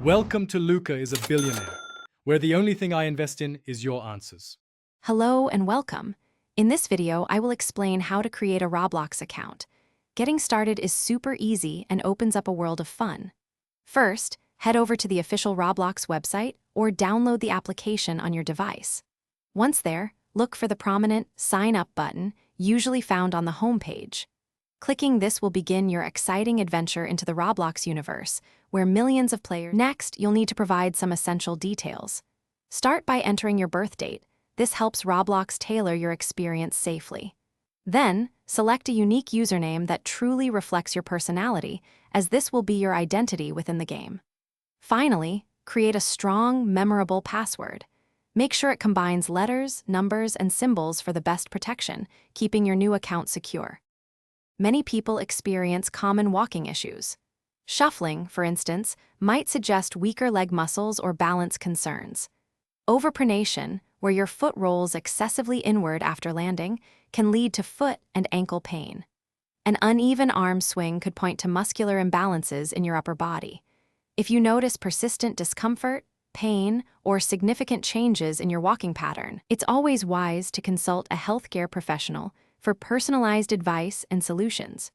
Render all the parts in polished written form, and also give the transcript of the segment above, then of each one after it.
Welcome to Luca is a Billionaire, where the only thing I invest in is your answers. Hello and welcome. In this video, I will explain how to create a Roblox account. Getting started is super easy and opens up a world of fun. First, head over to the official Roblox website or download the application on your device. Once there, look for the prominent Sign Up button, usually found on the home page. Clicking this will begin your exciting adventure into the Roblox universe, where millions of players. Next, you'll need to provide some essential details. Start by entering your birth date. This helps Roblox tailor your experience safely. Then, select a unique username that truly reflects your personality, as this will be your identity within the game. Finally, create a strong, memorable password. Make sure it combines letters, numbers, and symbols for the best protection, keeping your new account secure. Many people experience common walking issues. Shuffling, for instance, might suggest weaker leg muscles or balance concerns. Overpronation, where your foot rolls excessively inward after landing, can lead to foot and ankle pain. An uneven arm swing could point to muscular imbalances in your upper body. If you notice persistent discomfort, pain, or significant changes in your walking pattern, it's always wise to consult a healthcare professional for personalized advice and solutions.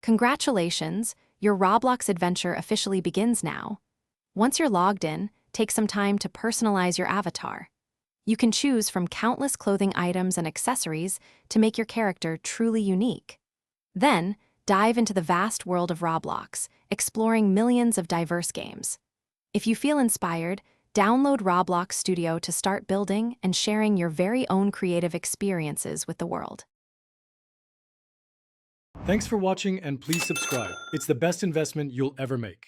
Congratulations, your Roblox adventure officially begins now. Once you're logged in, take some time to personalize your avatar. You can choose from countless clothing items and accessories to make your character truly unique. Then, dive into the vast world of Roblox, exploring millions of diverse games. If you feel inspired, download Roblox Studio to start building and sharing your very own creative experiences with the world. Thanks for watching and please subscribe. It's the best investment you'll ever make.